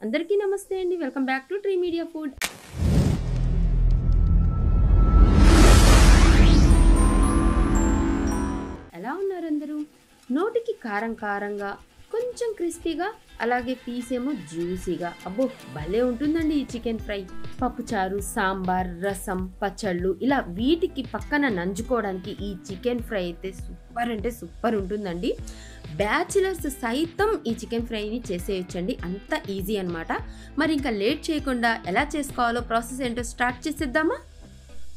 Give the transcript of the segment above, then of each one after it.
అందరికీ నమస్తే అండి, welcome back to tree media food. ఎలా ఉన్నారు అందరూ? నోటికి కారం కారంగా, కొంచెం క్రిస్పీగా, అలాగే పీస్ ఏమో జ్యూసీగా. అబ్బో భలే ఉంటుందండి ఈ చికెన్ ఫ్రై. పప్పుచారు, సాంబార్, రసం, పచ్చళ్ళు ఇలా వీటికి పక్కన నంజుకోవడానికి ఈ చికెన్ ఫ్రై అయితే సూపర్ అంటే సూపర్ ఉంటుందండి. బ్యాచిలర్స్ సైతం ఈ చికెన్ ఫ్రైని చేసేయచ్చండి, అంత ఈజీ అనమాట. మరి ఇంకా లేట్ చేయకుండా ఎలా చేసుకోవాలో ప్రాసెస్ ఏంటో స్టార్ట్ చేసేద్దామా?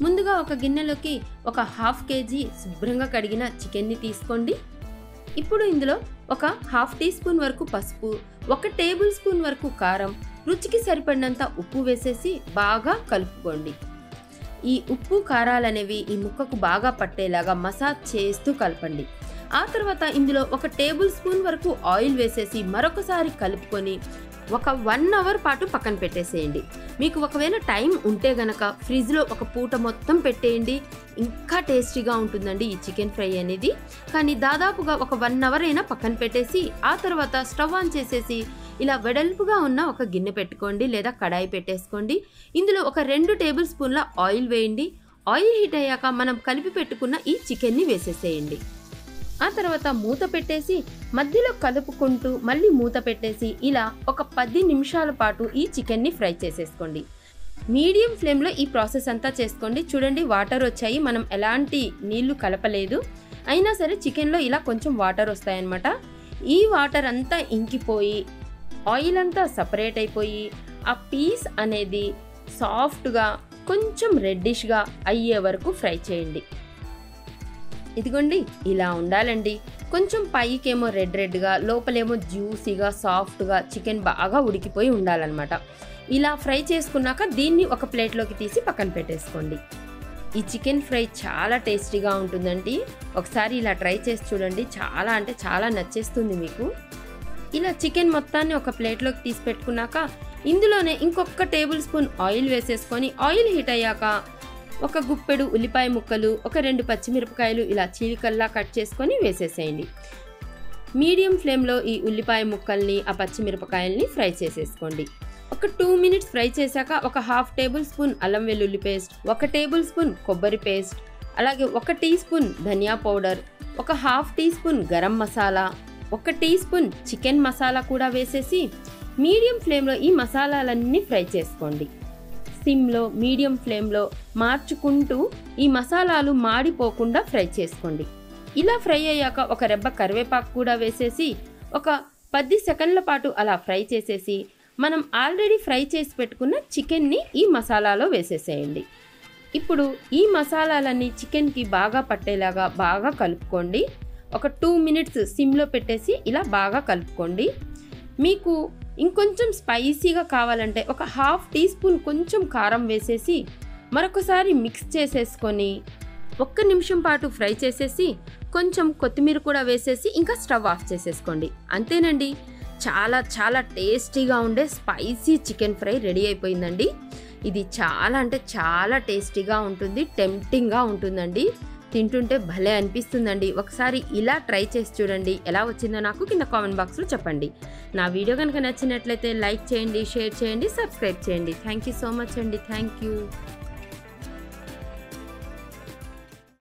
ముందుగా ఒక గిన్నెలోకి ఒక 1/2 kg శుభ్రంగా కడిగిన చికెన్ని తీసుకోండి. ఇప్పుడు ఇందులో ఒక 1/2 టీ స్పూన్ వరకు పసుపు, 1 టేబుల్ స్పూన్ వరకు కారం, రుచికి సరిపడినంత ఉప్పు వేసేసి బాగా కలుపుకోండి. ఈ ఉప్పు కారాలు అనేవి ఈ ముక్కకు బాగా పట్టేలాగా మసాజ్ చేస్తూ కలపండి. ఆ తర్వాత ఇందులో 1 టేబుల్ స్పూన్ వరకు ఆయిల్ వేసేసి మరొకసారి కలుపుకొని ఒక 1 అవర్ పాటు పక్కన పెట్టేసేయండి. మీకు ఒకవేళ టైం ఉంటే గనక ఫ్రిడ్జ్లో ఒక పూట మొత్తం పెట్టేయండి, ఇంకా టేస్టీగా ఉంటుందండి ఈ చికెన్ ఫ్రై అనేది. కానీ దాదాపుగా ఒక 1 అవర్ అయినా పక్కన పెట్టేసి ఆ తర్వాత స్టవ్ ఆన్ చేసేసి ఇలా వెడల్పుగా ఉన్న ఒక గిన్నె పెట్టుకోండి లేదా కడాయి పెట్టేసుకోండి. ఇందులో ఒక 2 టేబుల్ స్పూన్ల ఆయిల్ వేయండి. ఆయిల్ హీట్ అయ్యాక మనం కలిపి పెట్టుకున్న ఈ చికెన్ని వేసేసేయండి. ఆ తర్వాత మూత పెట్టేసి మధ్యలో కలుపుకుంటూ మళ్ళీ మూత పెట్టేసి ఇలా ఒక 10 నిమిషాల పాటు ఈ చికెన్ని ఫ్రై చేసేసుకోండి. మీడియం ఫ్లేమ్లో ఈ ప్రాసెస్ అంతా చేసుకోండి. చూడండి వాటర్ వచ్చాయి, మనం ఎలాంటి నీళ్లు కలపలేదు, అయినా సరే చికెన్లో ఇలా కొంచెం వాటర్ వస్తాయన్నమాట. ఈ వాటర్ అంతా ఇంకిపోయి ఆయిల్ అంతా సపరేట్ అయిపోయి ఆ పీస్ అనేది సాఫ్ట్గా కొంచెం రెడ్డిష్గా అయ్యే వరకు ఫ్రై చేయండి. ఇదిగోండి ఇలా ఉండాలండి. కొంచెం పైకేమో రెడ్గా, లోపలేమో జ్యూసీగా సాఫ్ట్గా చికెన్ బాగా ఉడికిపోయి ఉండాలన్నమాట. ఇలా ఫ్రై చేసుకున్నాక దీన్ని ఒక ప్లేట్లోకి తీసి పక్కన పెట్టేసుకోండి. ఈ చికెన్ ఫ్రై చాలా టేస్టీగా ఉంటుందండి. ఒకసారి ఇలా ట్రై చేసి చూడండి, చాలా అంటే చాలా నచ్చేస్తుంది మీకు. ఇలా చికెన్ మొత్తాన్ని ఒక ప్లేట్లోకి తీసి పెట్టుకున్నాక ఇందులోనే ఇంకొక టేబుల్ స్పూన్ ఆయిల్ వేసేసుకొని ఆయిల్ హీట్ అయ్యాక ఒక గుప్పెడు ఉల్లిపాయ ముక్కలు, ఒక 2 పచ్చిమిరపకాయలు ఇలా చీలికల్లా కట్ చేసుకొని వేసేసేయండి. మీడియం ఫ్లేమ్లో ఈ ఉల్లిపాయ ముక్కల్ని ఆ పచ్చిమిరపకాయల్ని ఫ్రై చేసేసుకోండి. ఒక 2 మినిట్స్ ఫ్రై చేశాక ఒక 1/2 టేబుల్ స్పూన్ అల్లం వెల్లుల్లి పేస్ట్, 1 టేబుల్ స్పూన్ కొబ్బరి పేస్ట్, అలాగే 1 టీ స్పూన్ ధనియా పౌడర్, ఒక 1/2 teaspoon garam masala, 1 teaspoon chicken masala కూడా వేసేసి మీడియం ఫ్లేమ్లో ఈ మసాలాలన్నీ ఫ్రై చేసుకోండి. సిమ్లో మీడియం ఫ్లేమ్లో మార్చుకుంటూ ఈ మసాలాలు మాడిపోకుండా ఫ్రై చేసుకోండి. ఇలా ఫ్రై అయ్యాక ఒక రెబ్బ కరివేపాకు కూడా వేసేసి ఒక 10 సెకండ్ల పాటు అలా ఫ్రై చేసేసి మనం ఆల్రెడీ ఫ్రై చేసి పెట్టుకున్న చికెన్ని ఈ మసాలాలో వేసేసేయండి. ఇప్పుడు ఈ మసాలాలన్నీ చికెన్కి బాగా పట్టేలాగా బాగా కలుపుకోండి. ఒక 2 మినిట్స్ సిమ్లో పెట్టేసి ఇలా బాగా కలుపుకోండి. మీకు ఇంకొంచెం స్పైసీగా కావాలంటే ఒక 1/2 టీ స్పూన్ కొంచెం కారం వేసేసి మరొకసారి మిక్స్ చేసేసుకొని 1 నిమిషం పాటు ఫ్రై చేసేసి కొంచెం కొత్తిమీర కూడా వేసేసి ఇంకా స్టవ్ ఆఫ్ చేసేసుకోండి. అంతేనండి, చాలా చాలా టేస్టీగా ఉండే స్పైసీ చికెన్ ఫ్రై రెడీ అయిపోయిందండి. ఇది చాలా అంటే చాలా టేస్టీగా ఉంటుంది, టెంప్టింగ్గా ఉంటుందండి. తింటుంటే భలే అనిపిస్తుందండి. ఒకసారి ఇలా ట్రై చేసి చూడండి, ఎలా వచ్చిందో నాకు కింద కామెంట్ బాక్స్లో చెప్పండి. నా వీడియో కనుక నచ్చినట్లయితే లైక్ చేయండి, షేర్ చేయండి, సబ్స్క్రైబ్ చేయండి. థ్యాంక్ యూ సో మచ్ అండి. Thank you.